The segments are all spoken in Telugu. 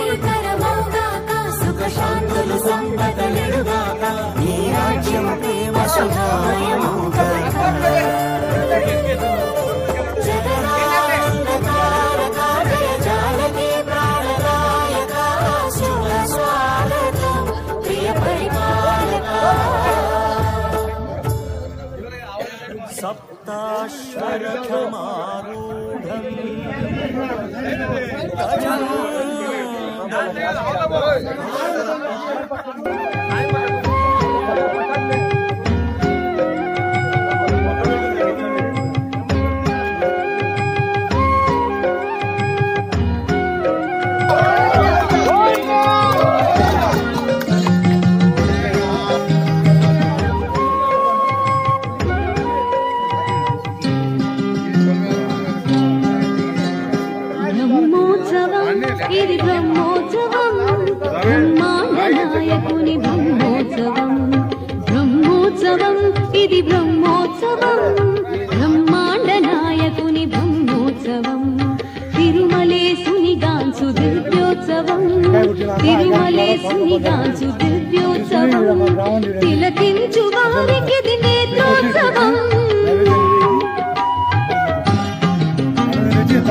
మంగళకరమౌగాక సుఖ శాంతులు సంపదలెడుగాక నీ రాజ్యం ప్రేమ సుఖమయమౌగాక జగదానందకారక జయ జానకి ప్రాణదాయక శుభ స్వాగతం ప్రియ పరిపాలక సప్తాశ్వరథమారూఢం ఇది బ్రహ్మోత్సవం బ్రహ్మాండ నాయకుని బ్రహ్మోత్సవం బ్రహ్మోత్సవం ఇది బ్రహ్మోత్సవం బ్రహ్మాండ నాయకుని బ్రహ్మోత్సవం తిరుమలేశుని గాంచు దివ్యోత్సవం తిరుమలేశుని గాంచు దివ్యోత్సవం తిలకించు వారికి నేత్రోత్సవం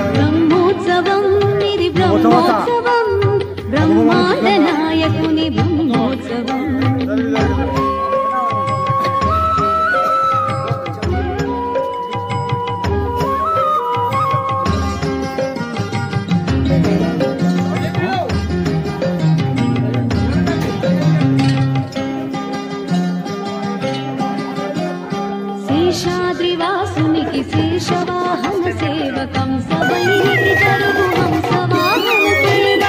బ్రహ్మోత్సవం ఇది బ్రహ్మోత్సవం బ్రహ్మాండ నాయకుని బ్రహ్మోత్సవం శేషాద్రివాసునికి శేషవాహన సేవకం సవైకి జరుగు హంసవాహన సేవ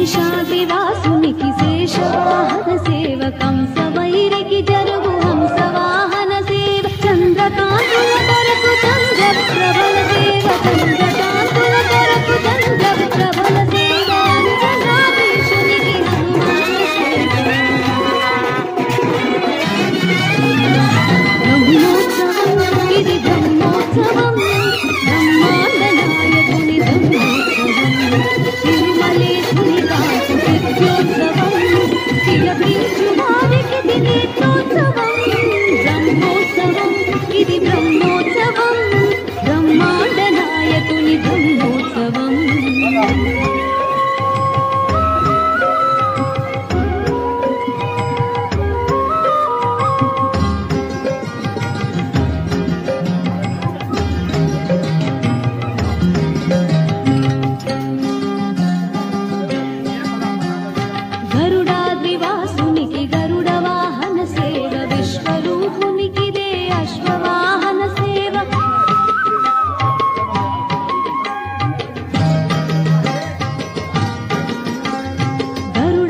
శేషాద్రివాసునికి శేషవాహన సేవకం సవైరికి జరుగు హంసవాహన సేవ చంద్రకాంతుల కొరకు చంద్ర ప్రబల దేవ చంద్రకాంతుల కొరకు చంద్ర ప్రబల దేవ చంద్రాధీశునికి బ్రహ్మోత్సవం ఇది బ్రహ్మోత్సవం బ్రహ్మాండ నాయకుని బ్రహ్మోత్సవం తిరుమలేశుని కాంచు దివ్యోత్సవం తిలకించు వారికి నేత్రోత్సవం బ్రహ్మోత్సవం ఇది బ్రహ్మోత్సవం బ్రహ్మాండ నాయకుని బ్రహ్మోత్సవం గరుడాద్రివాసునికి గరుడ వాహన సేవ విశ్వరూపునికి దే అశ్వవాహన సేవ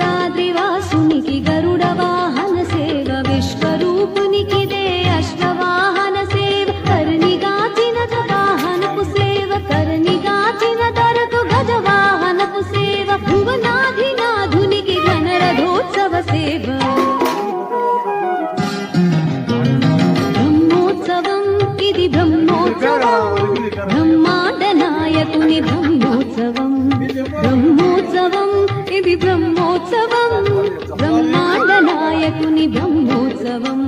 గరుడాద్రివాసునికి గరుడ వాహన సేవ విశ్వరూపునికి దే అశ్వవాహన సేవ కర్ణిగాచిన వాహనపు సేవ కర్ణిగాచిన దరకు గజవాహనపు సేవ భువనాధినాధునికి గణరథోత్సవ సేవ బ్రహ్మోత్సవం ఇది బ్రహ్మోత్సవం బ్రహ్మాండ నాయకుని బ్రహ్మోత్సవం బ్రహ్మోత్సవం ఇది బ్రహ్మోత్సవం బ్రహ్మాండ నాయకుని బ్రహ్మోత్సవం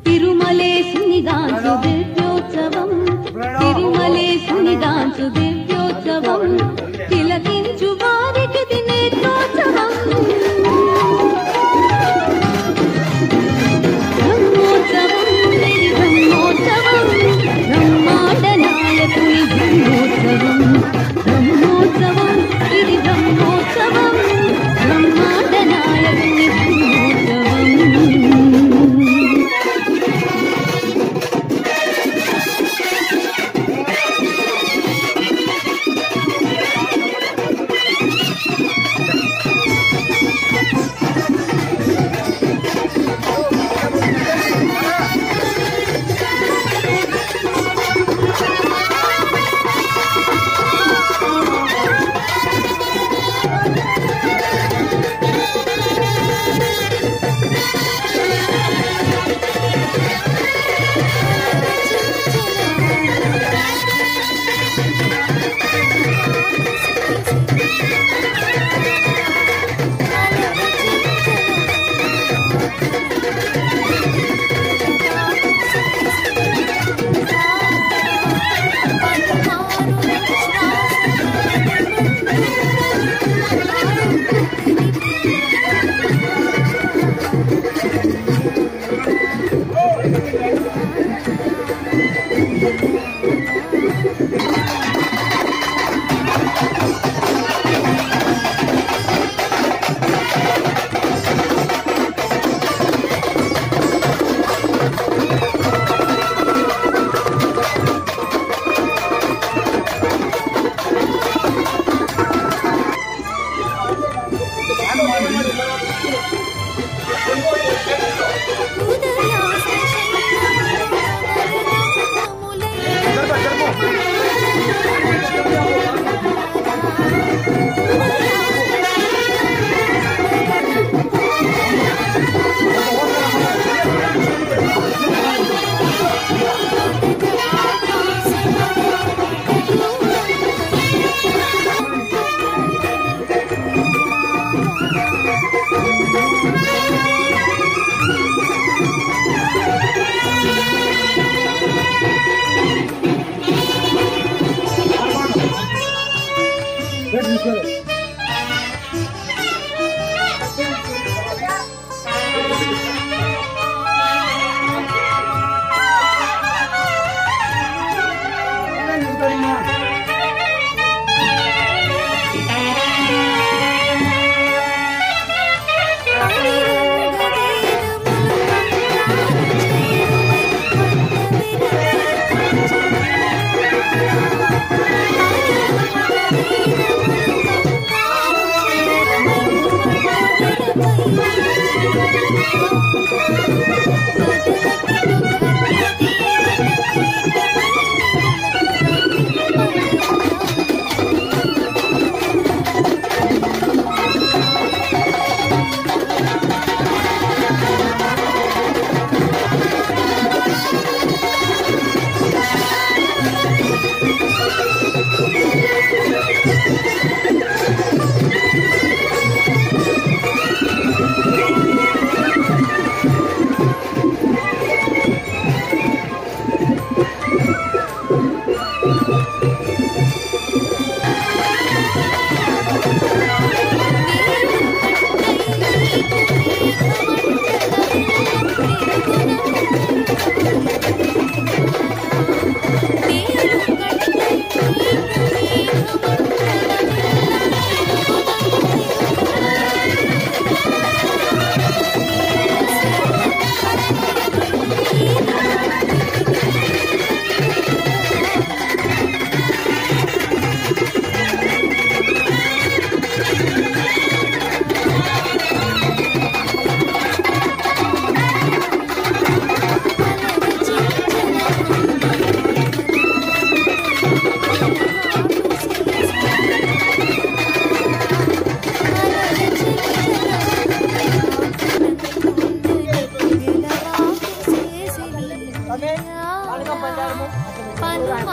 తిరుమలేశుని గాంచు దివ్యోత్సవం తిరుమలేశుని గాంచు దివ్యోత్సవం తిలకించు వారికి నేత్రోత్సవం బ్రహ్మోత్సవం ఇది బ్రహ్మోత్సవం బ్రహ్మాండ నాయకుని బ్రహ్మోత్సవం బ్రహ్మోత్సవం ఇది బ్రహ్మోత్సవం బ్రహ్మాండ నాయకుని బ్రహ్మోత్సవం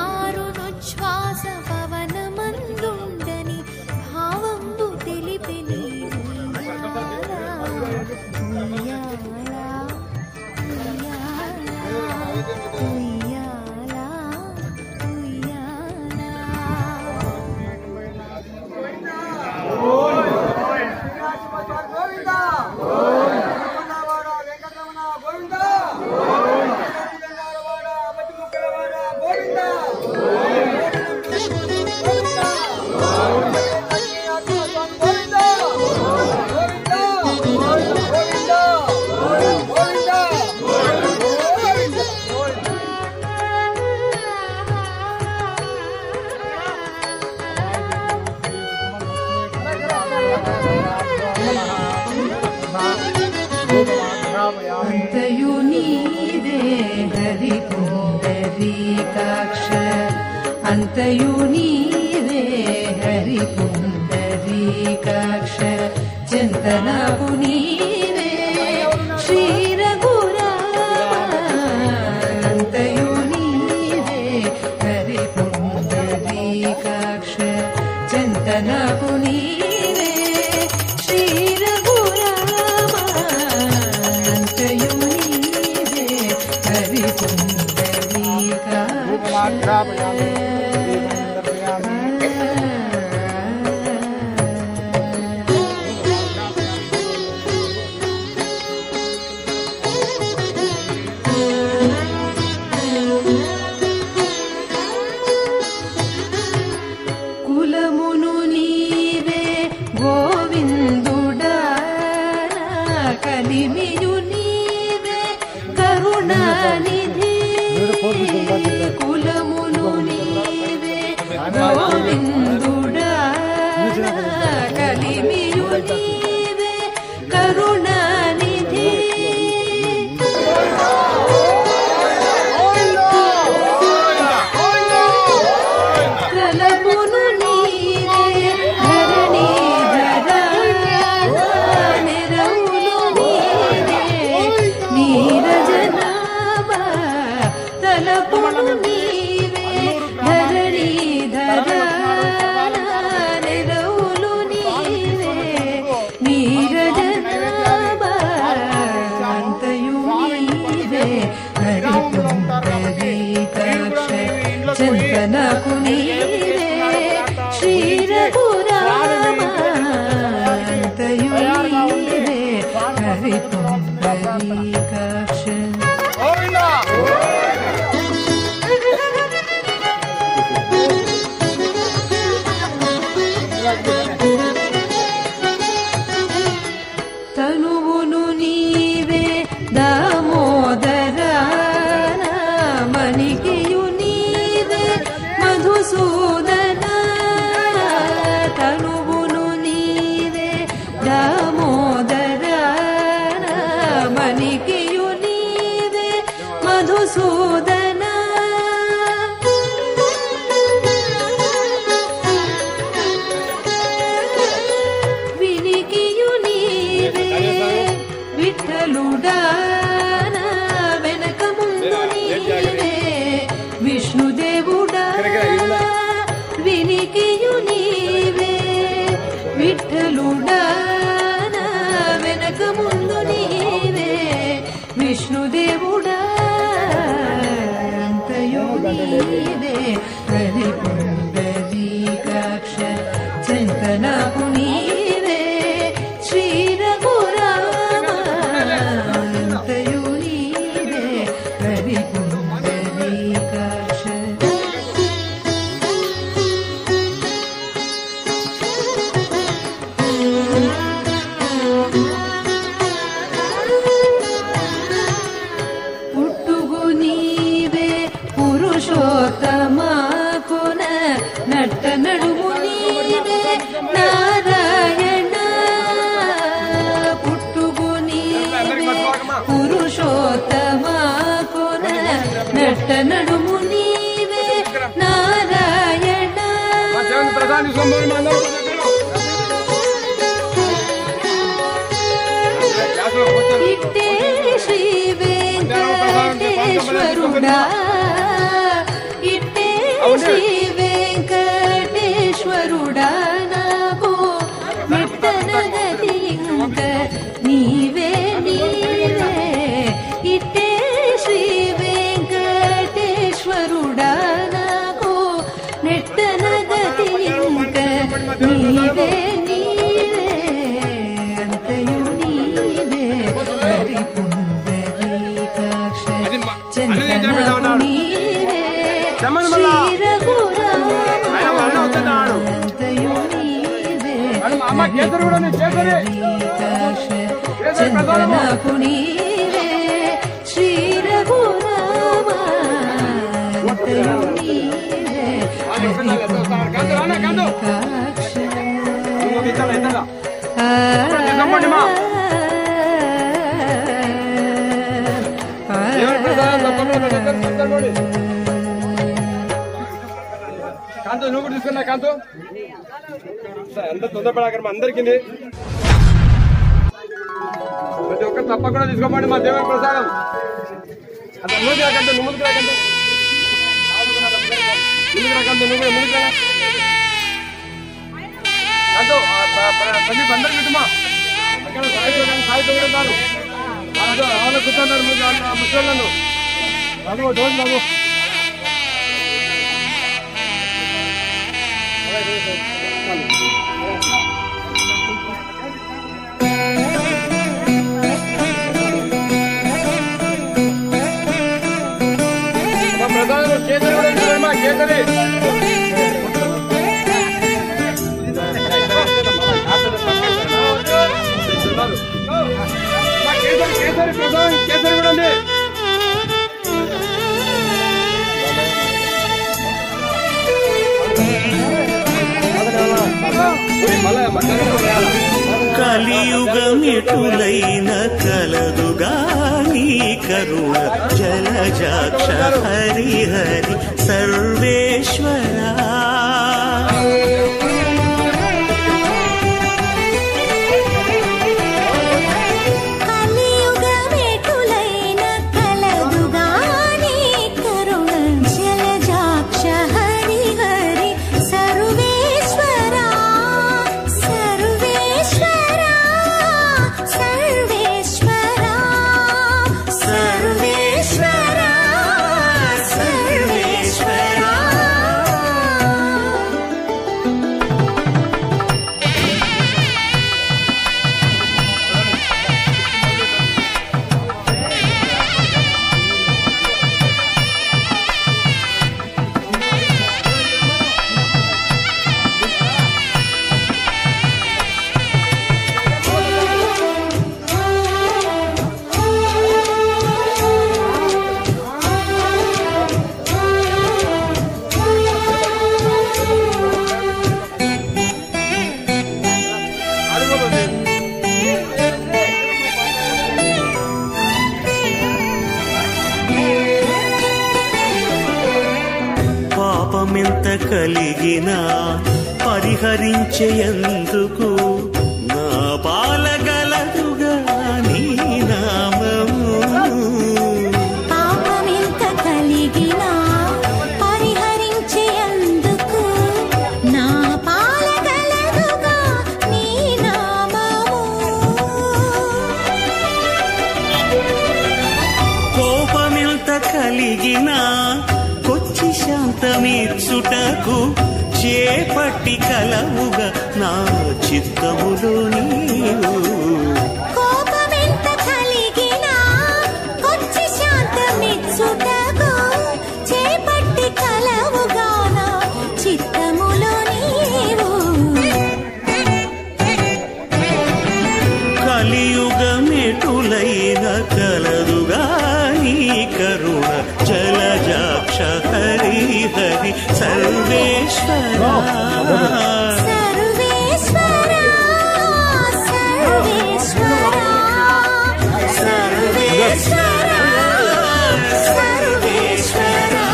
పలుమారునుచ్ఛ్వాస పవనమందుండని భావంబు తెలిపిని అంతయు నీవే హరి పుండరీకాక్ష అంతయు నీవే హరి పుండరీకాక్ష చింతనకు నీవే శ్రీ రఘురామ అంతయు నీవే హరి పుండరీకాక్ష చింతనకు నీవే శ్రీ రఘురామ అంతయు నీవే హరి పుండరీకాక్ష నీవే ధరణీధర నిరవులు నీవే నీరజనాభ అంతయు నీవే హరిపుండరీకాక్ష చింతనకు నీవే శ్రీ రఘురామ అంతయు నీవే హరిపుండరీకాక్ష తనువును నీవే దామోదర మణికియు నీవే మధుసూదన తనువును నీవే దామోదర మణికియు నీవే మధుసూదన వినికియు నీవే విఠలుడాన వెనక ముందు నీవే విష్ణుదేవుడా వినికియు నీవే విఠలుడాన వెనక ముందు నీవే విష్ణుదేవుడా అంతయు నీవే హరిపుండరీకాక్ష చింతనకు నీవే శ్రీ రఘురామ అంతయు నీవే హరిపుండరీకాక్ష పుట్టుగు నీవే పురుషోత్తమ కొన నట్ట నడుము నీవే నారాయణ పుట్టుగు నీవే పురుషోత్తమ కొన నట్ట నడుము నీవే నారాయణ ఇట్టే శ్రీ వెంకటేశ్వరుడా ఇట్టే శ్రీ వెంకటేశ్వరుడా నాకు నిట్టనగతి ఇంక నీవే నీవే ఇట్టే శ్రీ వెంకటేశ్వరుడా నాకు నిట్టనగతి ఇంక నీవే నీవే అంతయు నీవే హరిపుండరీకాక్ష చింతనకు నీవే శ్రీ రఘురామ అంతయు నీవే హరిపుండరీకాక్ష చింతనకు నీవే శ్రీ రఘురామ అంతయు నీవే హరిపుండరీకాక్ష కాంతో నువ్వు కూడా తీసుకున్నా కాంతో ఎంత తొందరపడాక అందరికీ ప్రతి ఒక్కరు తప్పకుండా తీసుకోమండి మా దేవుని ప్రసాదం అంత ముందుకు రాకంటే నువ్వు ముందుకు రాకంటే నువ్వు ముందుకు రా కాంతో ప్రదీప్ అందరికి ఇటుమా అక్కడ సాయితో కూడా ఉన్నారు వాళ్ళు కూర్చున్నారు ముసళ్ళు బాబు డోన్ బాబు ప్రధాన కేసరి కూడా కేసరి కేసరి ప్రధాన్ కేసరి కూడా అండి కలియుగమిటులైన కలదుగాని కరుణ జలజాక్ష హరి హరి సర్వేశ్వరా కలియుగమెటులైన కలదుగాని కరుణ కోపమెంత కలిగినా పరిహరించేందుకు నా పాలగలదుగా నీ నామము. పాపమెంత కలిగినా పరిహరించేందుకు నా పాలగలదుగా నీ నామము. కోపమెంత కలిగినా కొచ్చి శాంతమీర్చుటకు చేపట్టి కలవుగా నా చిత్తములో నీవు. కోపమెంత కలిగినా కొచ్చి శాంతమిచ్చుటకు చేపట్టి కలవుగా నా చిత్తములో నీవు. కలియుగమెటులైన కలదుగా నీ కరుణ జలజాక్ష హరి హరి సర్వేశ్వరా. సర్వేశ్వరా సర్వేశ్వరా సర్వేశ్వరా సర్వేశ్వరా.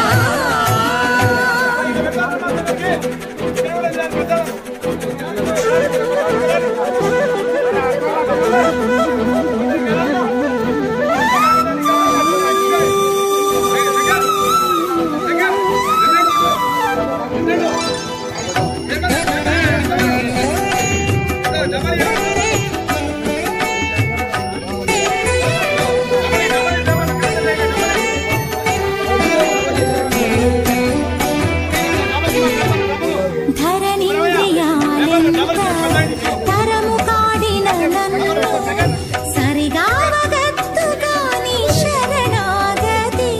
ధరణీంద్రియాలెంత తరము కాడిన నన్ను సరిగావగత్తుగా నీ శరణాగతి.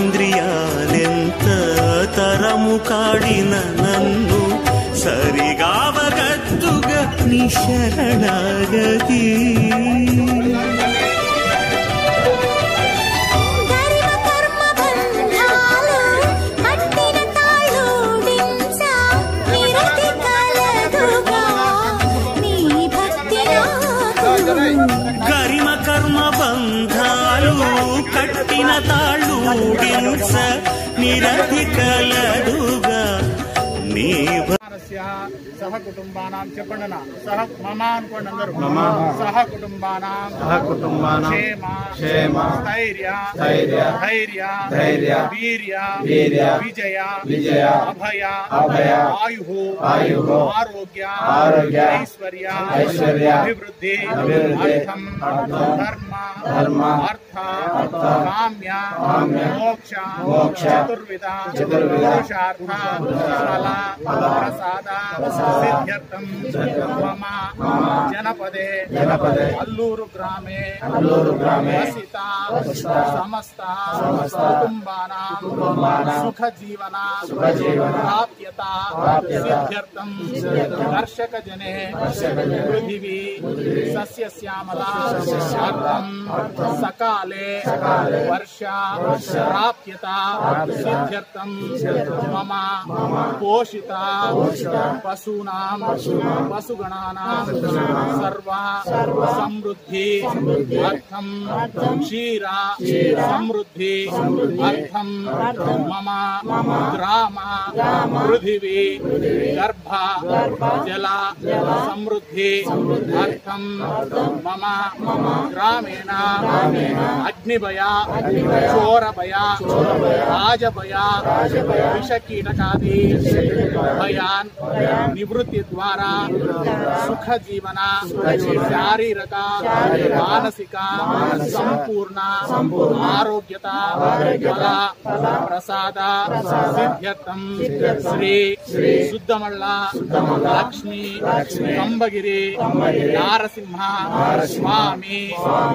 ధరణీంద్రియాలెంత తరము కాడిన నన్ను సరిగావగత్తుగా నీ శరణాగతి. గరిమ కర్మ బంధాలు కట్టిన తాళూడించ నిరతి కలదుగా నీ భక్తి నాకు. గరిమ కర్మ బంధాలు కట్టిన తాళూడించ నిరతి కలదుగా నీ సహ కుటుంబానాం చెప్పండి నా సహ మమ అనుకోండి అందరూ. సహ కుటుంబానాం క్షేమ స్థైర్య ధైర్య వీర్య విజయ అభయ ఆయు ఆరోగ్య ఐశ్వర్య అభివృద్ధి అర్థం ధర్మ అర్థ కామ్య మోక్ష చతుర్విధ పురుషార్థ ఫల ప్రసాద సిద్ధ్యర్థం మమ జనపదే అల్లూరు గ్రామే వసిత సమస్త కుటుంబానాం సుఖ జీవన ప్రాప్యత సిద్ధ్యర్థం దర్శక జనే పృథివీ సస్యశ్యామలా అర్థం సకాలే వర్ష ప్రాప్యత సిద్ధ్యర్థం మమ పోషిత పశూనాం పశుగణానాం సర్వ సమృద్ధి అర్థం క్షీర సమృద్ధి అర్థం మమ గ్రామ పృథివీ గర్భ జల సమృద్ధి అర్థం మమ గ్రామేణ అగ్నిభయ చోరభయ రాజభయ విషకీటకాది భయాన్ నివృత్తి ద్వారా సుఖ జీవన శారీరక మానసిక సంపూర్ణ ఆరోగ్యత ఫల ప్రసాద సిద్ధ్యర్థం శ్రీ శుద్ధమల్ల లక్ష్మీ కంబగిరి నారసింహ స్వామి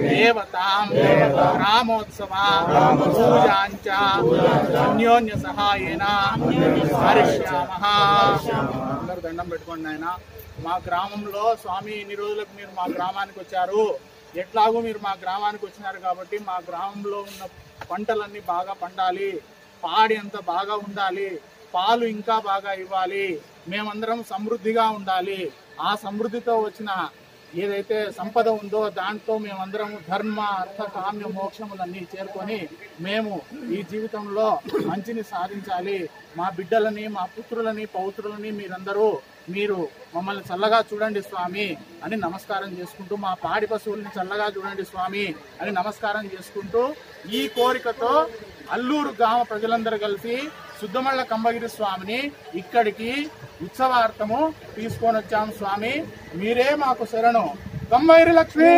దేవతాం రామోత్సవ పూజాంచ అన్యోన్య సహాయేన హరిష్యామః. అందరూ దండం పెట్టుకోండి నాయన. మా గ్రామంలో స్వామి ఇన్ని రోజులకు మీరు మా గ్రామానికి వచ్చారు. ఎట్లాగో మీరు మా గ్రామానికి వచ్చినారు కాబట్టి మా గ్రామంలో ఉన్న పంటలన్నీ బాగా పండాలి, పాడి అంతా బాగా ఉండాలి, పాలు ఇంకా బాగా ఇవ్వాలి, మేమందరం సమృద్ధిగా ఉండాలి. ఆ సమృద్ధితో వచ్చిన ఏదైతే సంపద ఉందో దాంట్లో మేమందరం ధర్మ అర్థ కామ్య మోక్షములన్నీ చేరుకొని మేము ఈ జీవితంలో మంచిని సాధించాలి. మా బిడ్డలని, మా పుత్రులని, పౌత్రులని మీరు మమ్మల్ని చల్లగా చూడండి స్వామి అని నమస్కారం చేసుకుంటూ, మా పాడి పశువుల్ని చల్లగా చూడండి స్వామి అని నమస్కారం చేసుకుంటూ, ఈ కోరికతో అల్లూరు గ్రామ ప్రజలందరూ కలిసి సుద్దమళ్ళ కంబగిరి స్వామిని ఇక్కడికి ఉత్సవార్థము తీసుకొని వచ్చాము. స్వామి మీరే మాకు శరణు. కంబగిరి లక్ష్మీ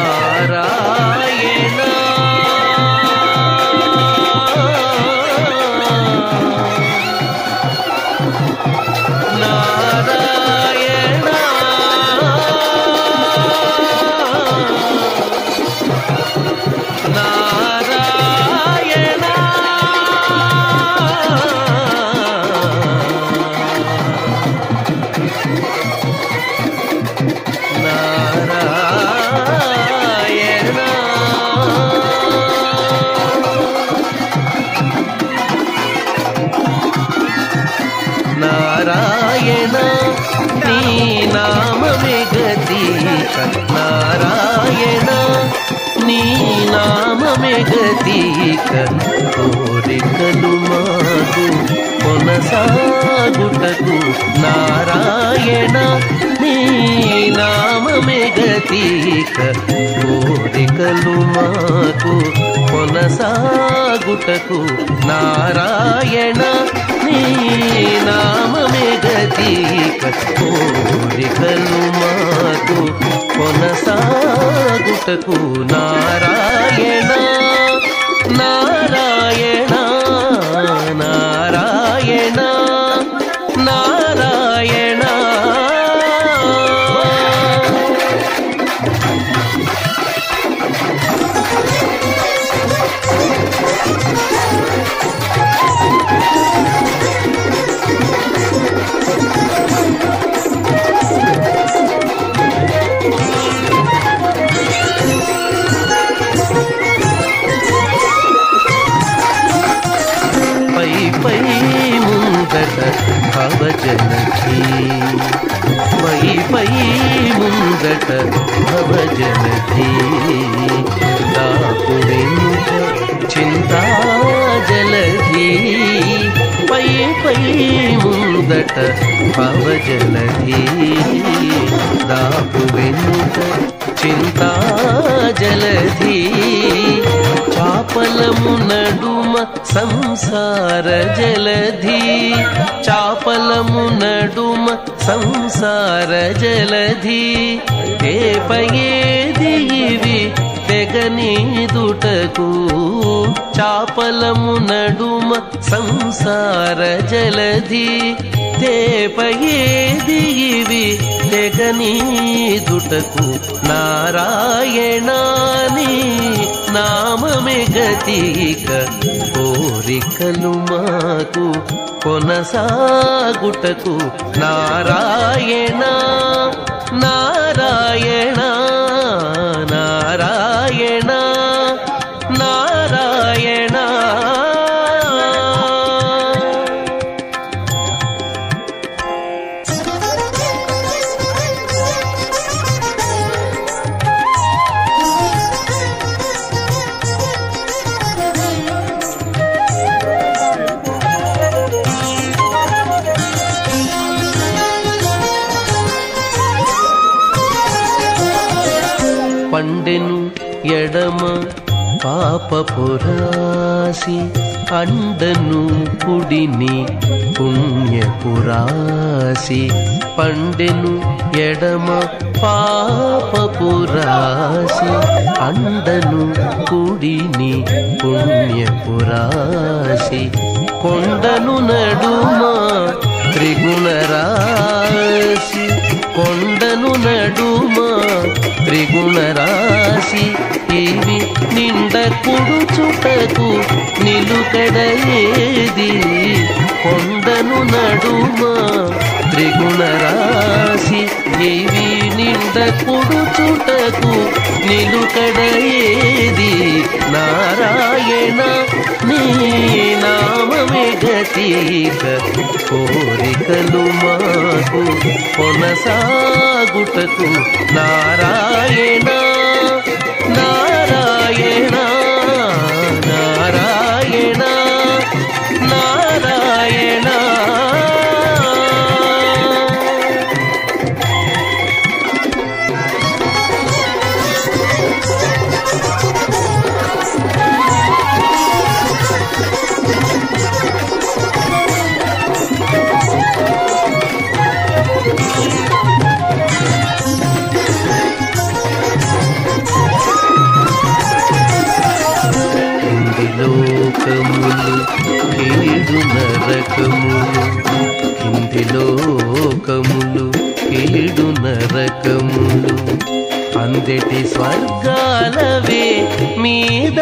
నారాయణ నారాయణ నారాయణ నారాయణ నీ నామమే గతీక నారాయణ నీ నామమే గతీక కోరికలు మాకు కొనసాగుటకు నారాయణ నీ నామమే గతీక కోరికలు మాకు కొనసాగుటకు నారాయణ నీ నామమే గతీక కోరికలు మాకు కొనసాగుటకు నారాయణ నారాయణ నారాయణ నారాయణ పై ముందట భవజనకి పై ముందట భవజనకి దాపు వెనుక చింతా జలధి పై ముందట భవజలధి దాపు వెనుక చింతా జలధి చాపలము నడుమ సంసార జలధి చాపలము నడుమ సంసార జలధి ఏపయేది ఇవి తెగనీదుటకు చాపలము నడుమ సంసార జలధి తేపయేది ఇవి తెగనీదుటకు నారాయణాని నామమే గతీక కోరికలు మాకు కొనసాగుటకు నారాయణ నారాయణ నారాయణ నారాయణ పండెను ఎడమ పాపపురాసి అండను కుడిని పుణ్యపురాసి పండెను ఎడమ పాపపురాసి అండను కుడిని పుణ్యపురాసి కొండను నడుమ త్రిగుణరాశి కొండను నడుమ త్రిగుణరాశి ఇవి నిండ కుడుచుటకు నిలుకడ ఏది కొండను నడుమ త్రిగుణరాశి ఇవి నిండకుడు చుటకు నిలుకడ ఏది నారాయణ నీ నామమే గతీక కోరికలు మాకు కొనసాగుటకు నారాయణ నారాయణ నారాయణ నారాయణ లోకములు కీడు నరకములు కింది లోకములు కీడు నరకములు అందటి స్వర్గాలవే మీద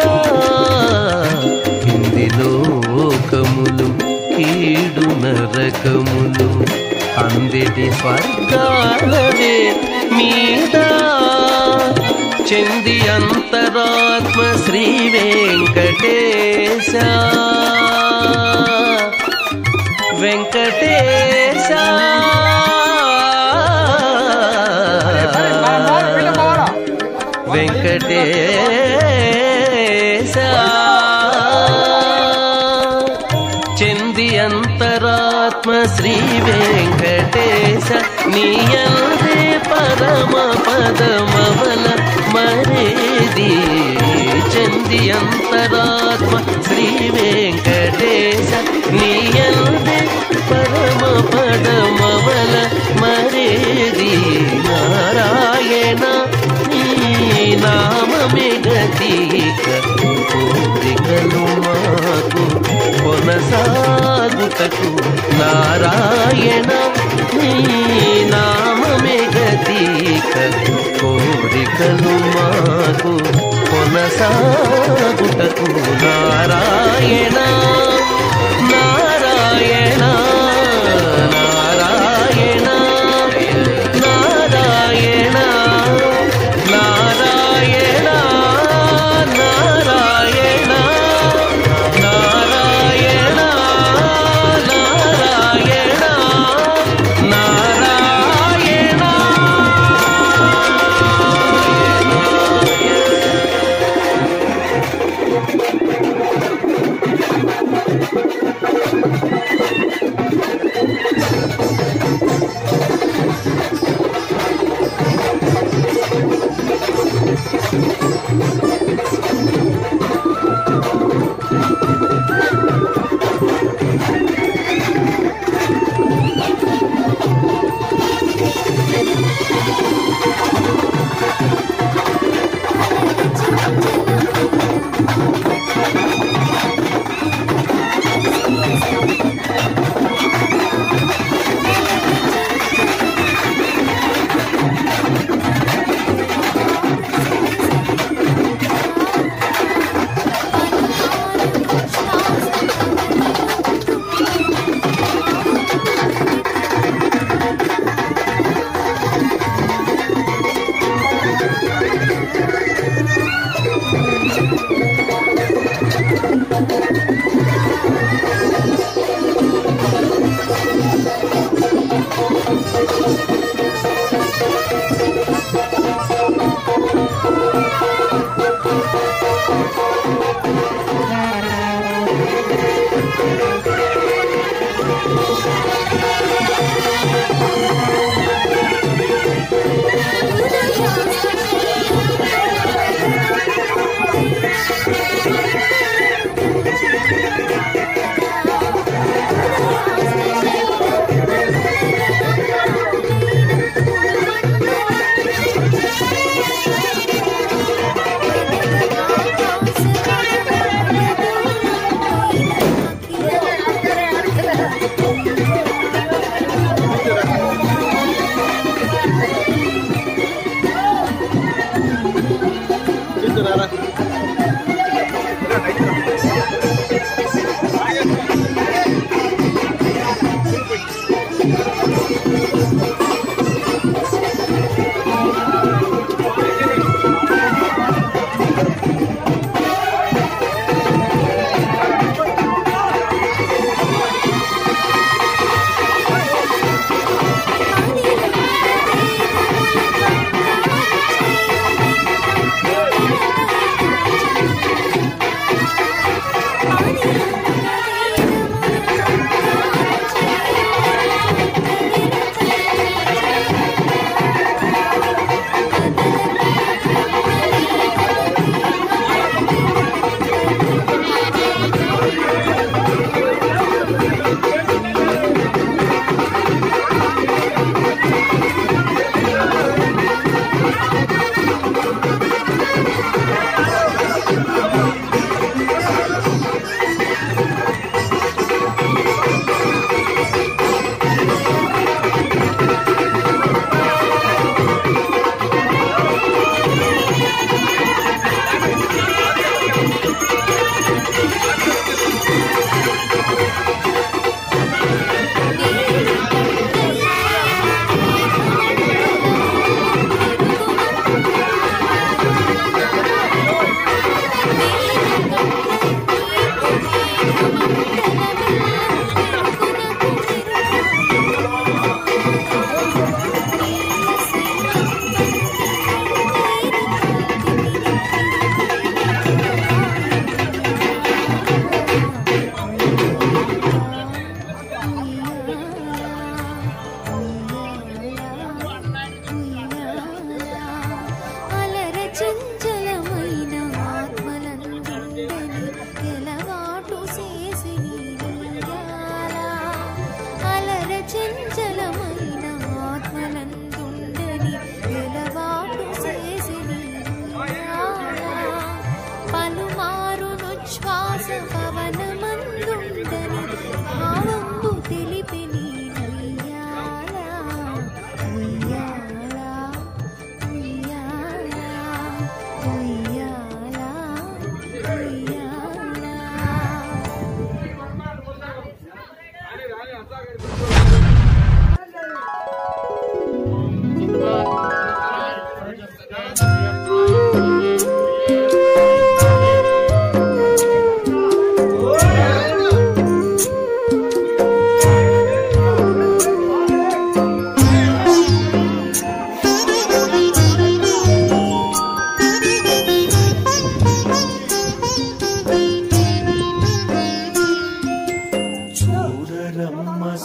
కింది లోకములు కీడు నరకములు అందటి స్వర్గాలవే మీద చెంది అంతరాత్మ శ్రీ వెంకటేశ వెంకటేశ వెంకటేశ చెంది అంతరాత్మ శ్రీ వెంకటేశ నీయందే పరమ పదమవల మరేది చెంది అంతరాత్మ శ్రీ వెంకటేశ నీయందే పరమ పదమవల మరేది నారాయణ నీ నామమే గతీక కోరికలు మాకు కొనసాగుటకు నారాయణ నీ నామమే గతీక కోరికలు మాకు కొనసాగుటకు నారాయణ నారాయణ నారాయణ నారాయణ నారాయణ నారాయణ నారాయణ నారాయణ నారాయణ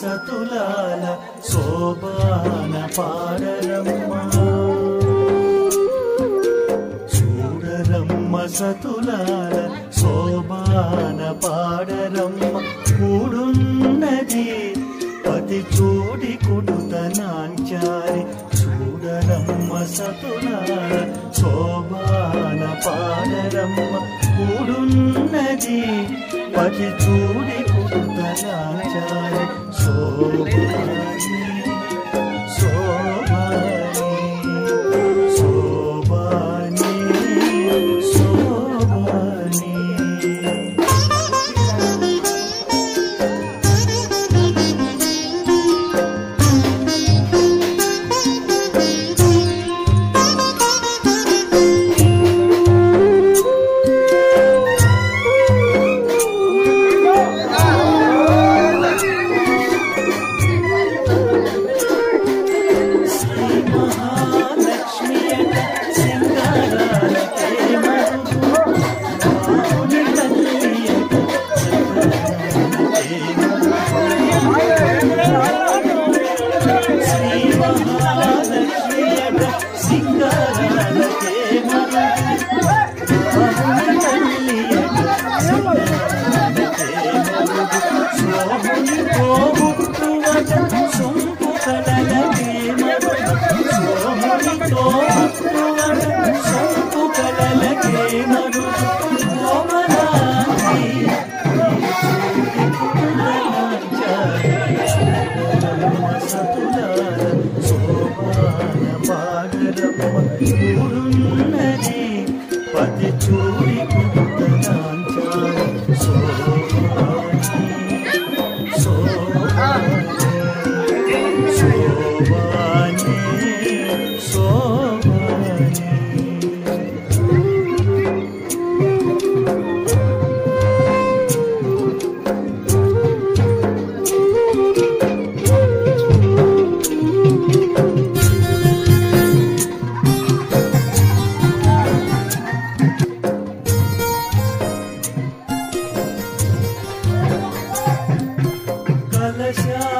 సతులాల శోభాన పాడరమ్మ చూడరమ్మ సతులాల శోభాన పాడరమ్మ కూడున్నది పతి చూడి కుడుత నాంచారి చూడరమ్మ సతులాల శోభాన పాడరమ్మ కూడున్నది పతి చూడి కుడుత నాంచారి శోభాని శోభాని శోభాని శోభాని పతి చూడి కలశా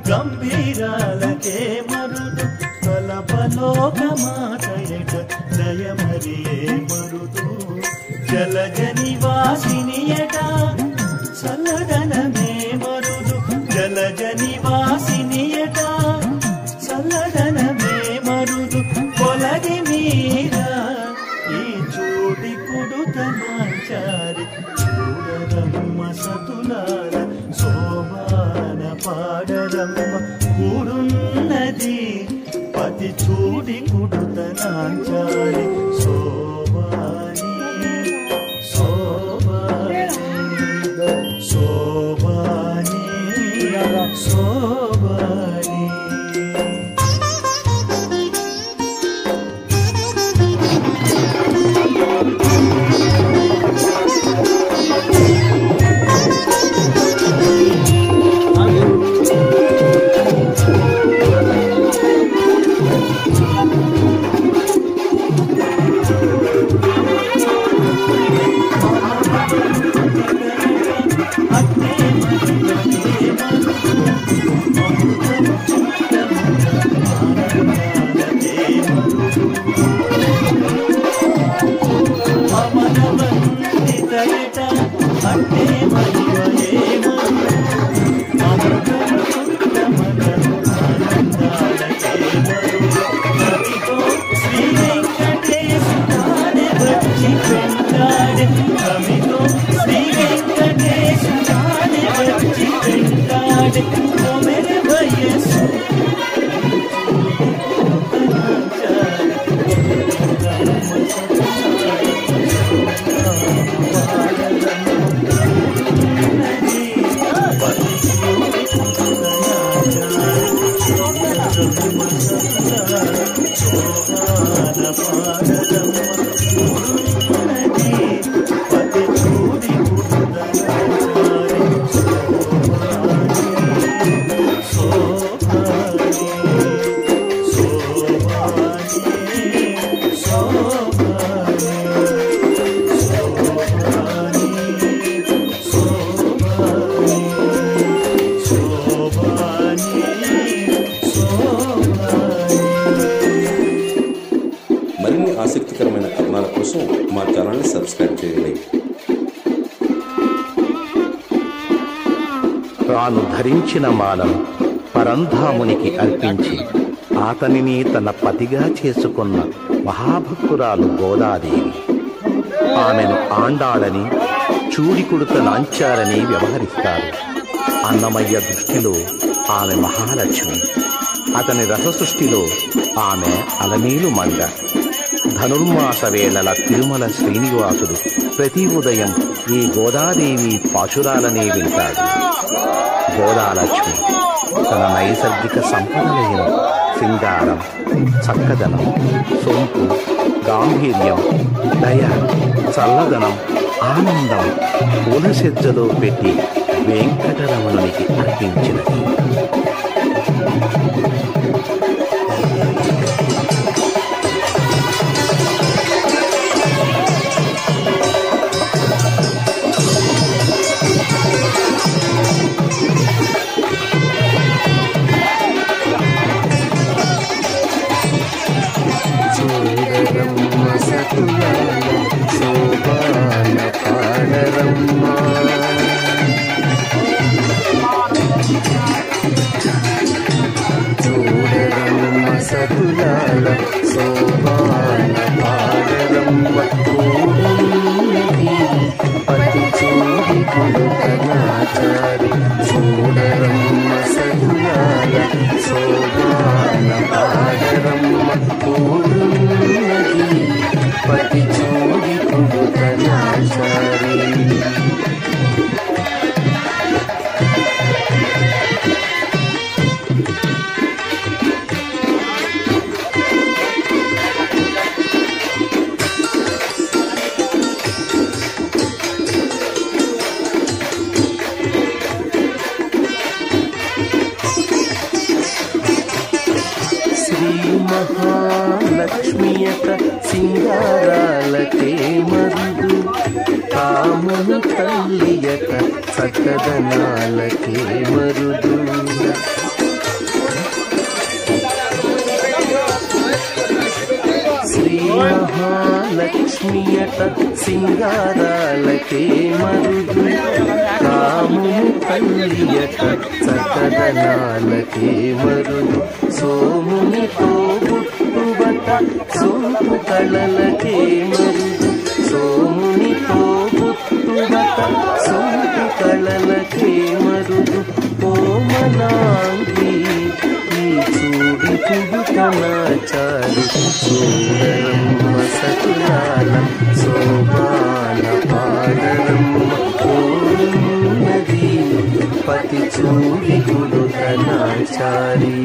గంభీరాలకే మరుదు కలపలోకమాతయట జయమరియే మరుదు జలజ నివాసినియట చల్లదనమే మరుదు జలజ నివాసినియట చల్లదనమే మరుదు కొలది మీరా ఈ చోటి కుడుతనాచారి చూడరమ్మ సతులాల శోభాన పాడరమ్మ కూడున్నది పతి చూడి కుడుతనాచారి శోభాని శోభాని శోభాని శోభాని మరిన్ని ఆసక్తికరమైన కథనాల కోసం మా ఛానల్ని సబ్స్క్రైబ్ చేయండి. తాను ధరించిన మాలను పరంధామునికి అర్పించి అతనిని తన పతిగా చేసుకున్న మహాభక్తురాలు గోదాదేవి. ఆమెను ఆండాళని చూడికుడుత నాంచారని వ్యవహరిస్తారు. అన్నమయ్య దృష్టిలో ఆమె మహాలక్ష్మి, అతని రససృష్టిలో ఆమె అలమేలు మంగ. ధనుర్మాస వేళల తిరుమల శ్రీనివాసుడు ప్రతి ఉదయం ఈ గోదాదేవి పాశురాలనే వింటాడు. గోదాలక్ష్మి తన నైసర్గిక సంపదలైన సింగారం, చక్కదనం, సొంపు, గాంభీర్యం, దయ, చల్లదనం, ఆనందం పూలసెజ్జలో పెట్టి వెంకటరమణునికి అర్పించినది. శోభాన పాడరమ్మ చూడరమ్మ సతులాల శోభాన పాడరమ్మ పతి చూడి కొడుకనాచారి చూడరమ్మ సతులాల శోభాన పాడరమ్మ పతి చూడి కొడుకనాచారి. శ్రీ మహాలక్ష్మియట సింగారాలకే మరుదు, కామను తల్లియట చక్కదనాలకే మరుదు. మహాలక్ష్మియట సింగారాలకే మరుదు కాముని తల్లియట సకదనాలకే మరుదు సోమునితో పుట్టుబట సోపు కళలకే మరుదు సోమునితో పుట్టుబట సోపు కళలకే మరుదు కోమలాంగి ఈ చూడి పుడుతనాచారి చూడరమ్మ సతులాల శోభాన పాడరమ్మ కోరున్నది పతి చూడి పుడుతనాచారి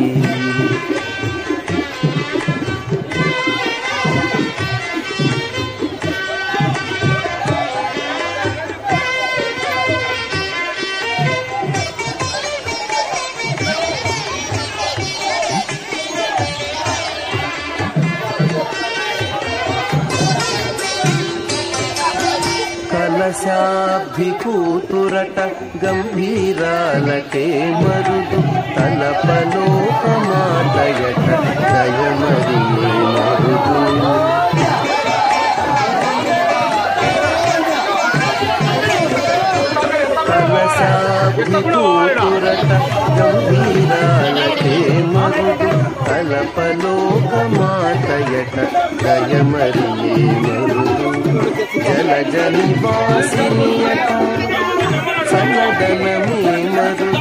కలశాభి కూతురట గంభీరాలకే మరుదు తలపలోకమాతయట దయమరియే మరుదు కలశాభి కూతురట గంభీరాలకే మరుదు తలపలోకమాతయట దయమరియే మరుదు జలజని వాసినియట సన్నదనమే మరుదు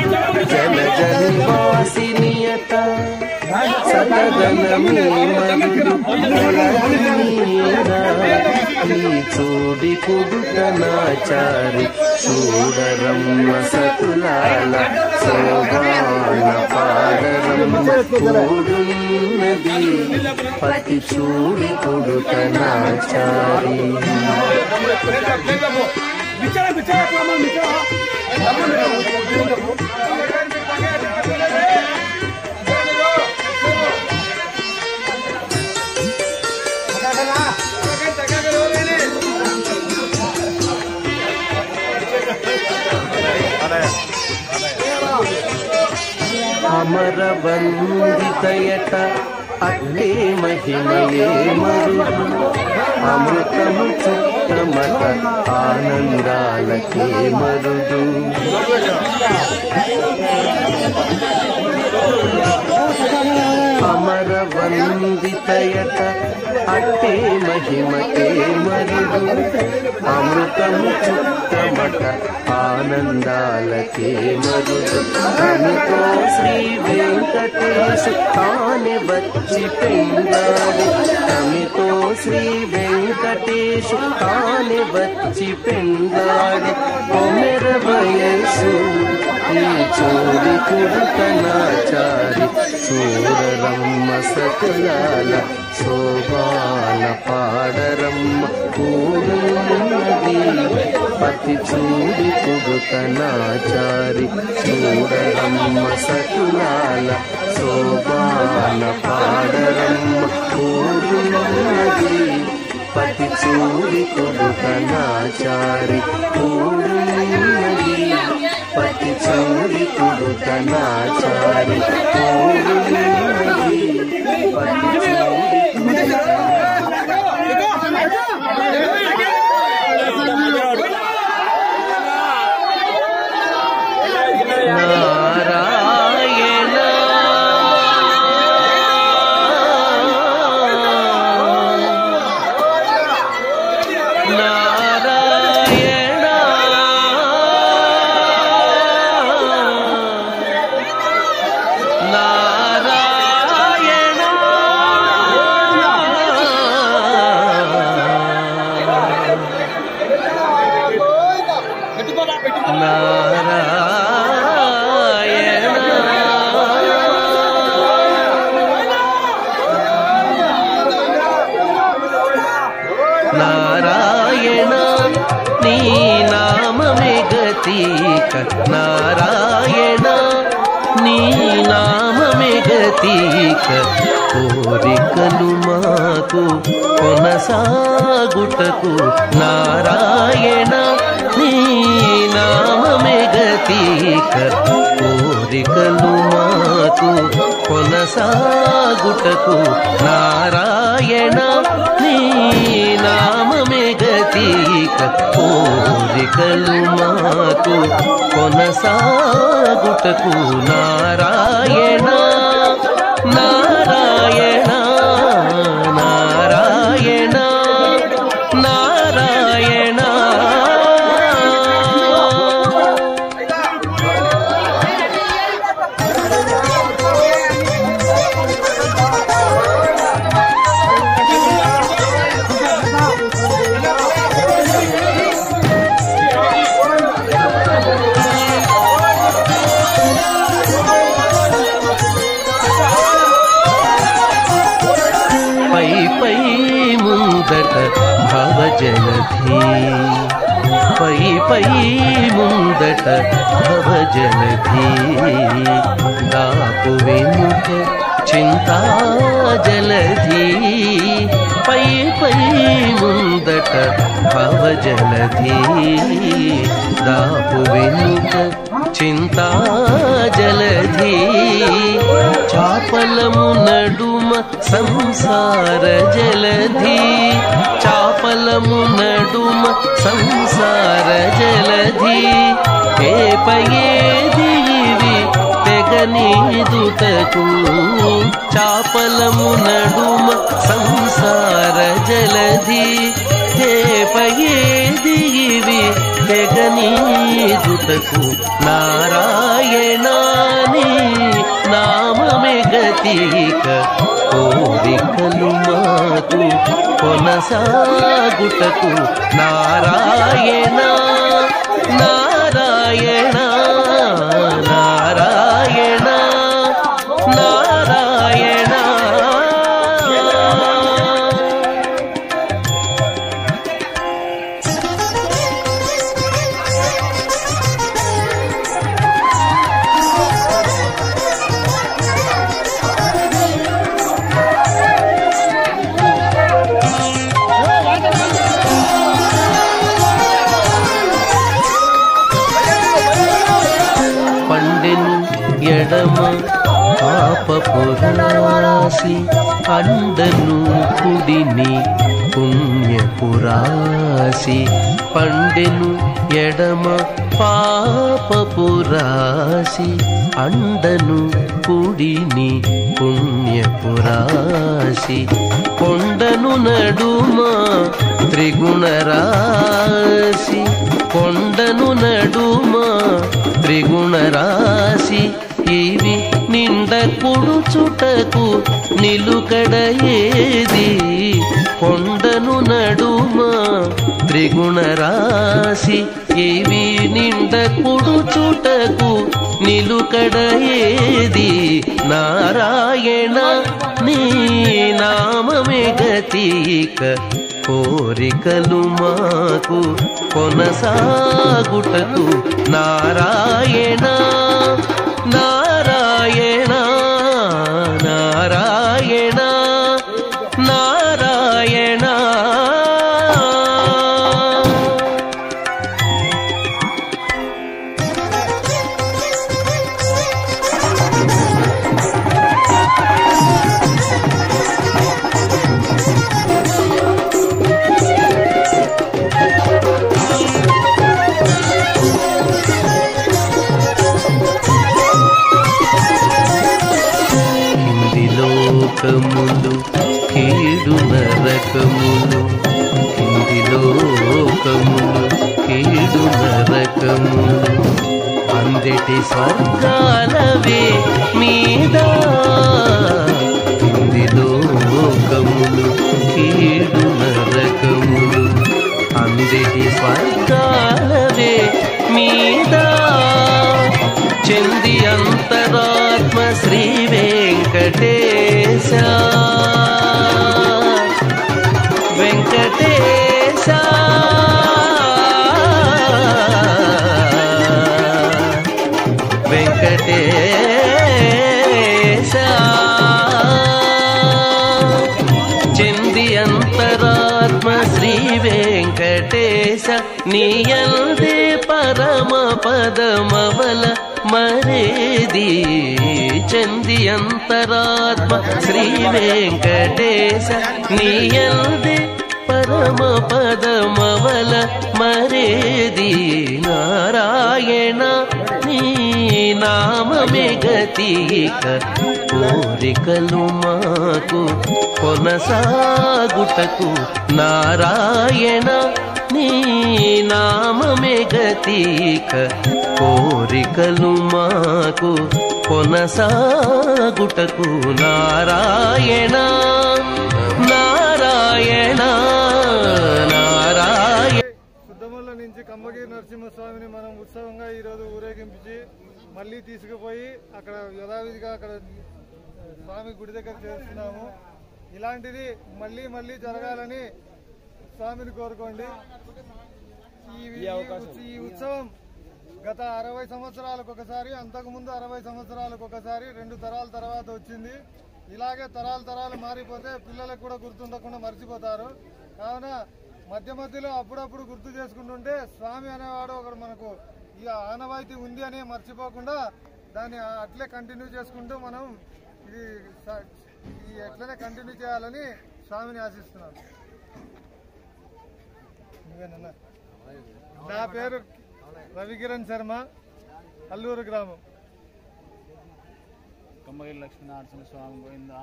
జలజని వాసినియట సన్నదనమే మరుదు ఈ చూడి పుడుతనాచారి చూడరమ్మ సతులాల శోభాన పాడరమ్మ కూడున్నది పతి చూడి పుడుతనాచారి అమరవందితయట అట్టే మహిమయే మరుదు అమృతము చుట్టమట ఆనందాలకే మరుదు అమరవందితయట అట్టే మహిమకే మరుదు అమృతము చుట్టమట ఆనందాలకే మరుదు తమితో శ్రీ వెంకటేశు తానే వచ్చి పెండాడు తమితో శ్రీ వెంకటేశు తానే వచ్చి పెండాడు కొమెర వయస్సు ఈ చోడి కుడుతనాచారి చూడరమ్మ సతులాల శోభాన పాడరమ్మ కూడున్నది పతి చూడి పుడుతనాచారి చూడరమ్మ సతులాల శోభాన పాడరమ్మ కూడున్నది పతి చూడి పుడుతనాచారి కూడున్నది పతి చూడి పుడుతనాచారి కూడున్నది పతి చూడి నారాయణ నారాయణ నారాయణ నారాయణ నీ నామమే గతీక నారాయణ నీ నామమే గతీక కోరికలు మాకు కొనసాగుటకు నారాయణ నీ నామమే గతీక కోరికలు మాకు కొనసాగుటకు నారాయణ నీ నామమే గతిక కోరికలు మాకు కొనసాగుటకు నారాయణ నారాయణ నారాయణ నారాయణ పై ముందట భవజలధి పై ముందట భవజలధి దాపు వెనుక చింతా జలధి పై ముందట భవజలధి దాపు వెనుక చింతా జలధి చాపలము నడుమ సంసార జలధి చాపలము నడుమ సంసార జలధి ఏపయేదివి తెగనీదుటకు చాపలము నడుమ సంసార జలధి ఏపయేదివి తెగనీదుటకు నారాయణాని నామమే గతిక కోరికలు మాకు కొనసాగుటకు నారాయణ నారాయణ నారాయణ నారాయణ ఎడమ పాపపురాసి అండను కుడిని పుణ్యపురాసి పండెను ఎడమ పాపపురాసి అండను కుడిని పుణ్యపురాసి కొండను నడుమ త్రిగుణరాశి కొండను నడుమ త్రిగుణరాశి ఇవి నిండ కుడుచుటకు నిలుకడ ఏది కొండను నడుమ త్రిగుణరాశి ఇవి నిండ కుడుచుటకు నిలుకడ ఏది నారాయణ నీ నామమే గతిక కోరికలు మాకు కొనసాగుటకు నారాయణ నారాయణ నారాయణ నారాయణ లోకములు కీడు నరకములు కింది లోకములు కీడు నరకములు అందటి స్వర్గాలవే మీద కింది లోకములు కీడు నరకములు అందటి స్వర్గాలవే మీద చెంది అంతరాత్మ శ్రీ వెంకటేశ వెంకటేశ వెంకటేశ చెంది అంతరాత్మ శ్రీ వెంకటేశ నీయందే పరమ పదమవల మరేది చెంది అంతరాత్మ శ్రీ వెంకటేశ నీయందే పరమ పదమవల మరేది నారాయణ నీ నామమే గతిక కోరికలు మాకు కొనసాగుటకు నారాయణ నీ నామమే గతిక కోరికలు మాకు కొనసాగుటకు నారాయణ నారాయణ నారాయణ. సుద్దమల్ల నుంచి కమ్మగిరి నరసింహస్వామిని మనం ఉత్సవంగా ఈరోజు ఊరేగించి మళ్ళీ తీసుకుపోయి అక్కడ యథావిధిగా అక్కడ స్వామి గుడి దగ్గర చేస్తున్నాము. ఇలాంటిది మళ్ళీ మళ్ళీ జరగాలని స్వామిని కోరుకోండి. ఈ ఉత్సవం గత 60 సంవత్సరాలకు ఒకసారి, అంతకుముందు 60 సంవత్సరాలకు ఒకసారి 2 తరాల తర్వాత వచ్చింది. ఇలాగే తరాలు మారిపోతే పిల్లలకు కూడా గుర్తుండకుండా మర్చిపోతారు. కావున మధ్య మధ్యలో అప్పుడప్పుడు గుర్తు చేసుకుంటుంటే స్వామి అనేవాడు ఒకడు మనకు ఈ ఆనవాయితీ ఉంది అని మర్చిపోకుండా దాన్ని అట్లే కంటిన్యూ చేసుకుంటూ మనం ఇది ఎట్లనే కంటిన్యూ చేయాలని స్వామిని ఆశిస్తున్నాను. నా పేరు రవికిరణ్ శర్మ, అల్లూరు గ్రామం. కమ్మగిరి లక్ష్మీనరసింహ స్వామి గోవిందా.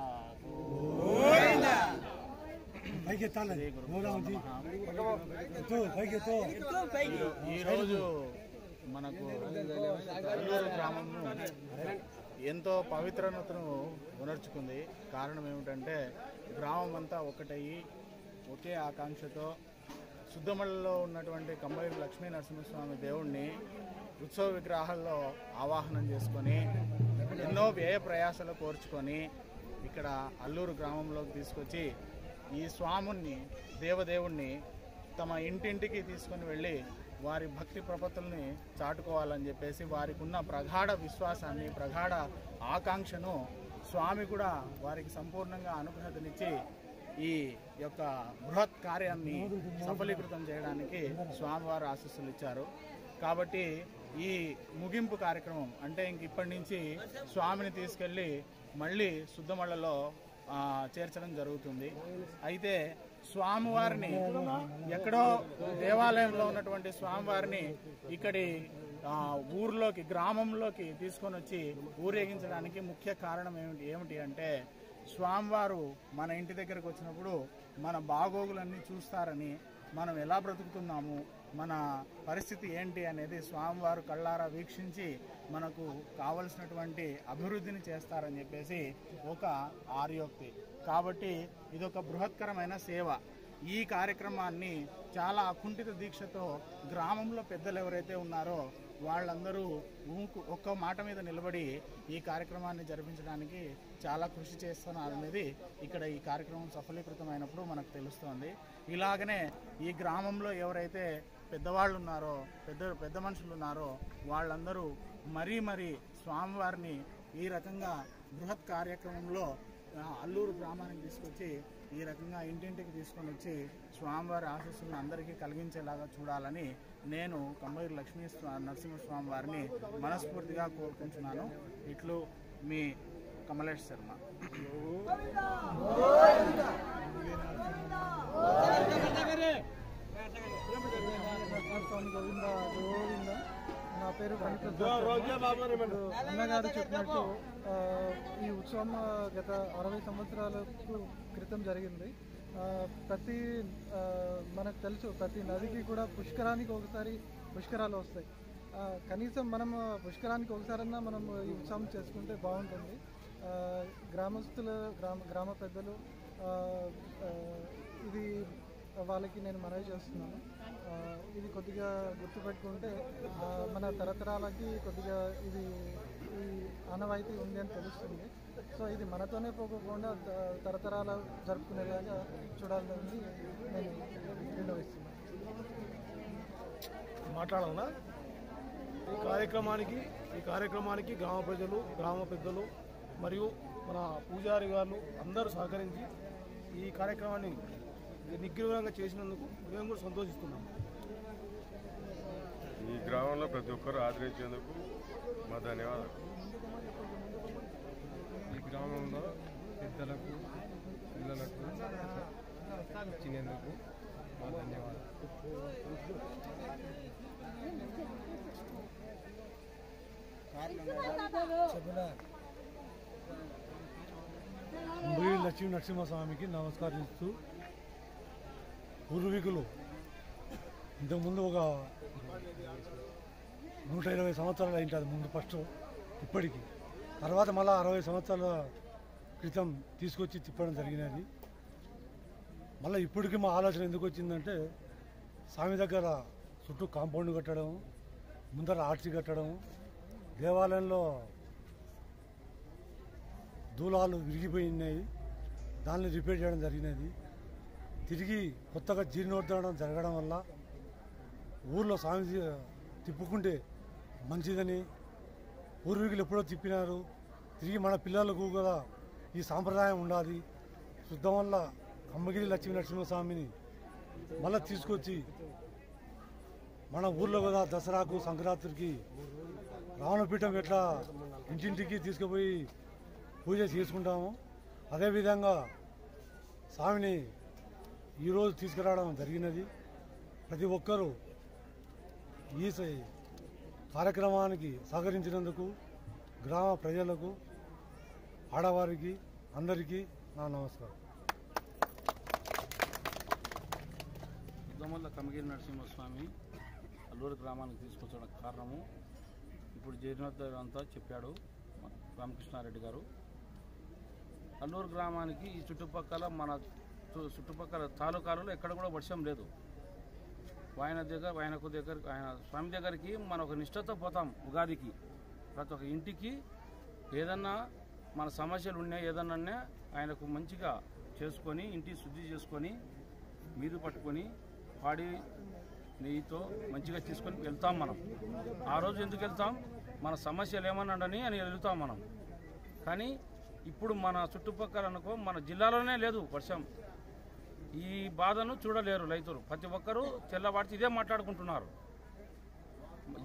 ఈరోజు మనకు అల్లూరు గ్రామం ఎంతో పవిత్రతను ఉనర్చుకుంది. కారణం ఏమిటంటే గ్రామం అంతా ఒకటయ్యి ఒకే ఆకాంక్షతో సుద్దమల్లలో ఉన్నటువంటి కమ్మగిరి లక్ష్మీ నరసింహస్వామి దేవుణ్ణి ఉత్సవ విగ్రహాల్లో ఆవాహనం చేసుకొని ఎన్నో వ్యయ ప్రయాసాలు కోర్చుకొని ఇక్కడ అల్లూరు గ్రామంలోకి తీసుకొచ్చి ఈ స్వాముని దేవదేవుణ్ణి తమ ఇంటింటికి తీసుకొని వెళ్ళి వారి భక్తి ప్రపత్తుల్ని చాటుకోవాలని చెప్పేసి వారికి ఉన్న ప్రగాఢ విశ్వాసాన్ని, ప్రగాఢ ఆకాంక్షను స్వామి కూడా వారికి సంపూర్ణంగా అనుగ్రహతనిచ్చి ఈ యొక్క బృహత్ కార్యాన్ని సఫలీకృతం చేయడానికి స్వామివారు ఆశీస్సులు ఇచ్చారు. కాబట్టి ఈ ముగింపు కార్యక్రమం అంటే ఇంక ఇప్పటి నుంచి స్వామిని తీసుకెళ్ళి మళ్ళీ సుద్దమల్లలో చేర్చడం జరుగుతుంది. అయితే స్వామివారిని ఎక్కడో దేవాలయంలో ఉన్నటువంటి స్వామివారిని ఇక్కడి ఊర్లోకి, గ్రామంలోకి తీసుకొని వచ్చి ఊరేగించడానికి ముఖ్య కారణం ఏమిటి అంటే స్వామివారు మన ఇంటి దగ్గరకు వచ్చినప్పుడు మన బాగోగులన్నీ చూస్తారని, మనం ఎలా బ్రతుకుతున్నాము, మన పరిస్థితి ఏంటి అనేది స్వామివారు కళ్ళారా వీక్షించి మనకు కావలసినటువంటి అభివృద్ధిని చేస్తారని చెప్పేసి ఒక ఆర్యోక్తి. కాబట్టి ఇదొక బృహత్కరమైన సేవ. ఈ కార్యక్రమాన్ని చాలా అకుంఠిత దీక్షతో గ్రామంలో పెద్దలు ఎవరైతే ఉన్నారో వాళ్ళందరూ ఒక్క మాట మీద నిలబడి ఈ కార్యక్రమాన్ని జరిపించడానికి చాలా కృషి చేస్తున్నారు అనేది ఇక్కడ ఈ కార్యక్రమం సఫలీకృతమైనప్పుడు మనకు తెలుస్తోంది. ఇలాగనే ఈ గ్రామంలో ఎవరైతే పెద్దవాళ్ళు ఉన్నారో, పెద్ద మనుషులు ఉన్నారో వాళ్ళందరూ మరీ స్వామివారిని ఈ రకంగా బృహత్ కార్యక్రమంలో అల్లూరు గ్రామానికి తీసుకొచ్చి ఈ రకంగా ఇంటింటికి తీసుకొని వచ్చి స్వామివారి ఆశీస్సులను అందరికీ కలిగించేలాగా చూడాలని నేను కమ్మగిరి లక్ష్మీ నరసింహస్వామి వారిని మనస్ఫూర్తిగా కోరుకుంటున్నాను. ఇట్లు మీ కమలేష్ శర్మ. నా పేరు అన్నగారు చెప్పినట్టు ఈ ఉత్సవం గత 60 సంవత్సరాలకు క్రితం జరిగింది. మనకు తెలుసు ప్రతి నదికి కూడా పుష్కరానికి ఒకసారి పుష్కరాలు వస్తాయి. కనీసం మనం పుష్కరానికి ఒకసారన్నా మనం ఈ ఉత్సవం చేసుకుంటే బాగుంటుంది. గ్రామస్తులు, గ్రామ పెద్దలు ఇది వాళ్ళకి నేను మనవి చేస్తున్నాను. ఇది కొద్దిగా గుర్తుపెట్టుకుంటే మన తరతరాలకి కొద్దిగా ఇది ఈ ఆనవాయితీ ఉంది అని తెలుస్తుంది. సో ఇది మనతోనే పోకుండా తరతరాల జరుపుకునేలాగా చూడాలని నేను విన్నవిస్తున్నాను. మాట్లాడాలన్నా ఈ కార్యక్రమానికి గ్రామ ప్రజలు, గ్రామ పెద్దలు మరియు మన పూజారి గారు అందరూ సహకరించి ఈ కార్యక్రమాన్ని నిర్విఘ్నంగా చేసినందుకు మేము కూడా సంతోషిస్తున్నాం. ఈ గ్రామంలో ప్రతి ఒక్కరు ఆదరించేందుకు మా ధన్యవాదాలు. పెద్దలకు పిల్లలకు ఇచ్చినందుకు మా ధన్యవాదాలు. ముంబై లక్ష్మీ నరసింహస్వామికి నమస్కరిస్తూ పూర్వీకులు ఇంతకుముందు ఒక 120 సంవత్సరాలు అయింటుంది ముందు ఫస్ట్ ఇప్పటికి తర్వాత మళ్ళీ 60 సంవత్సరాల క్రితం తీసుకొచ్చి తిప్పడం జరిగినది. మళ్ళీ ఇప్పటికి మా ఆలోచన ఎందుకు వచ్చిందంటే స్వామి దగ్గర చుట్టూ కాంపౌండ్ కట్టడం, ముందర ఆర్చి కట్టడం, దేవాలయంలో దూలాలు విరిగిపోయినాయి, దాన్ని రిపేర్ చేయడం జరిగినది. తిరిగి కొత్తగా జీర్ణోద్ధరణ జరగడం వల్ల ఊర్లో స్వామి తిప్పుకుంటే మంచిదని పూర్వీకులు ఎప్పుడో తిప్పినారు. తిరిగి మన పిల్లలకు కూడా ఈ సాంప్రదాయం ఉండాలి. శుద్ధం వల్ల అమ్మగిరి లక్ష్మీ నరసింహస్వామిని మళ్ళీ తీసుకొచ్చి మన ఊర్లో కూడా దసరాకు సంక్రాంతికి రావణపీఠం ఎట్లా ఇంటింటికి తీసుకుపోయి పూజ చేసుకుంటాము, అదేవిధంగా స్వామిని ఈరోజు తీసుకురావడం జరిగినది. ప్రతి ఒక్కరూ ఈ కార్యక్రమానికి సహకరించినందుకు గ్రామ ప్రజలకు, ఆడవారికి అందరికీ నా నమస్కారం. ఉద్దమల్ల కమగిరి నరసింహస్వామి అల్లూరు గ్రామానికి తీసుకొచ్చడానికి కారణము ఇప్పుడు జీర్ణోద్ధరణ అంతా చెప్పాడు రామకృష్ణారెడ్డి గారు. అల్లూరు గ్రామానికి ఈ చుట్టుపక్కల మన చుట్టుపక్కల తాలూకాలలో ఎక్కడ కూడా వర్షం లేదు. ఆయన స్వామి దగ్గరికి మనం ఒక నిష్ఠతో పోతాం. ఉగాదికి ప్రతి ఒక్క ఇంటికి ఏదన్నా మన సమస్యలు ఉన్నాయి, ఏదన్నా ఆయనకు మంచిగా చేసుకొని ఇంటి శుద్ధి చేసుకొని మీరు పట్టుకొని పాడి నెయ్యితో మంచిగా తీసుకొని వెళ్తాం. మనం ఆ రోజు ఎందుకు వెళ్తాం, మన సమస్యలు ఏమన్నాడని అని వెళ్తాం మనం. కానీ ఇప్పుడు మన చుట్టుపక్కల అనుకో మన జిల్లాలోనే లేదు వర్షం. ఈ బాధను చూడలేరు రైతులు. ప్రతి ఒక్కరూ తెల్లవాడితే ఇదే మాట్లాడుకుంటున్నారు.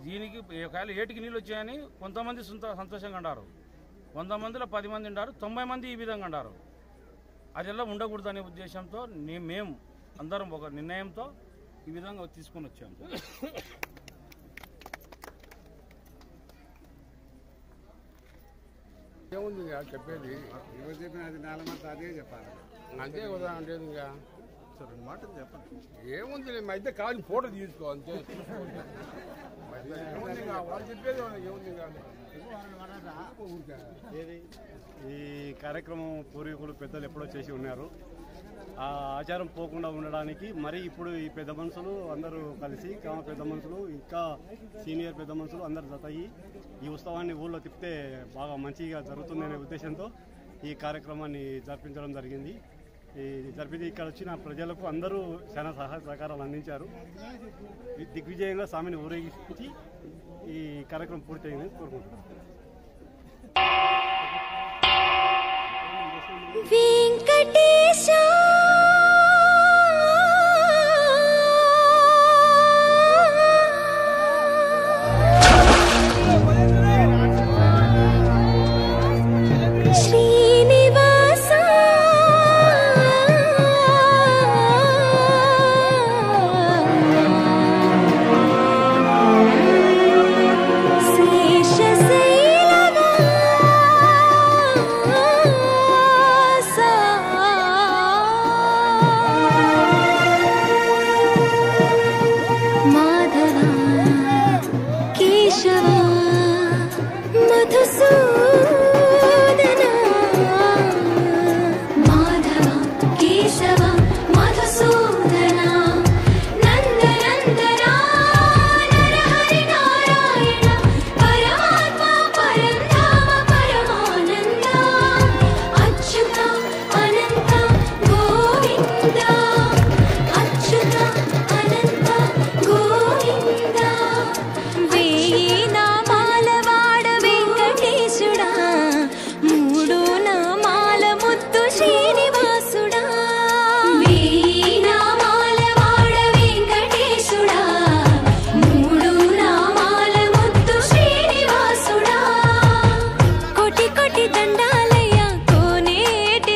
దీనికి ఒకవేళ ఏటికి నీళ్ళు వచ్చాయని కొంతమంది సంతోషంగా ఉన్నారు, 100 మందిలో 10 మంది ఉన్నారు, 90 మంది ఈ విధంగా ఉన్నారు. అదెలా ఉండకూడదనే ఉద్దేశంతో మేము అందరం ఒక నిర్ణయంతో ఈ విధంగా తీసుకొని వచ్చాము. ఏముంది ఇంకా చెప్పేది, ఎవరు చెప్పిన అది నేలమంతా అదే చెప్పాలి. అంతే ఉదాహరణ లేదు. ఇంకా 2 మాటలు చెప్పండి. ఏముంది మధ్య కాదు ఫోటో తీసుకో అంతే. వాళ్ళు చెప్పేది ఏముంది. ఈ కార్యక్రమం పూర్వీకులు పెద్దలు ఎప్పుడో చేసి ఉన్నారు. ఆ ఆచారం పోకుండా ఉండడానికి మరి ఇప్పుడు ఈ పెద్ద మనుషులు అందరూ కలిసి, గ్రామ పెద్ద మనుషులు ఇంకా సీనియర్ పెద్ద మనుషులు అందరు జతయి ఈ ఉత్సవాన్ని ఊళ్ళో తిప్పితే బాగా మంచిగా జరుగుతుందనే ఉద్దేశంతో ఈ కార్యక్రమాన్ని జరిపించడం జరిగింది. ఈ జరిపి ఇక్కడ వచ్చిన ప్రజలకు అందరూ చాలా సహాయ సహకారాలు అందించారు. దిగ్విజయంగా స్వామిని ఊరేగించి ఈ కార్యక్రమం పూర్తయిందని కోరుకుంటున్నాను. వెంకటేశ శ్రీనివాస దండాలయ్య కోనేటి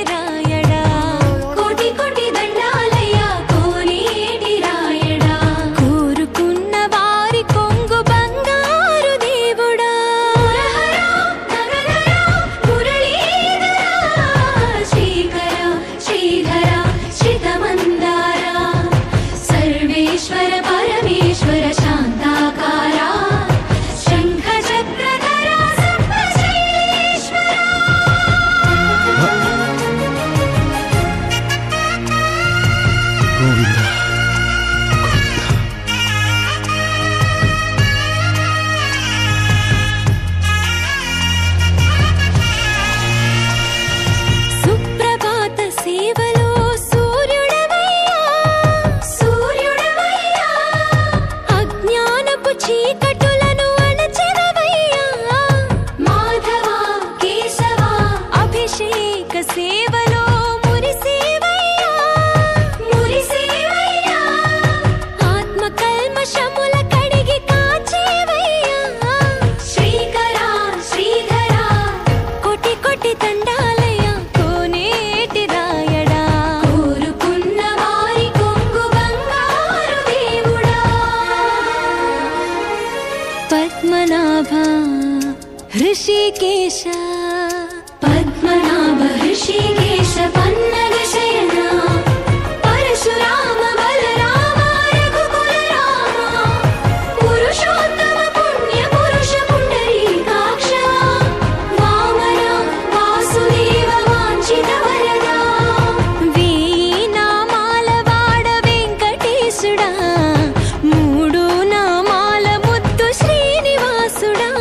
హృషికేశ పద్మనాభ హృషికేశ పన్నగ శయన పరశురామ బలరామ రఘుకుల రామ పురుషోత్తమ పుణ్య పురుష పుండరీకాక్ష వామన వాసుదేవ వాంఛిత వరద వేయి నామాల వాడ వెంకటేశుడా మూడు నామాల ముద్దు శ్రీనివాసుడా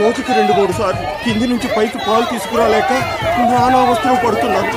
రోజుకి 2-3 సార్లు కింది నుంచి పైకి పాలు తీసుకురాలేక నానా అవస్థలు పడుతున్నాను.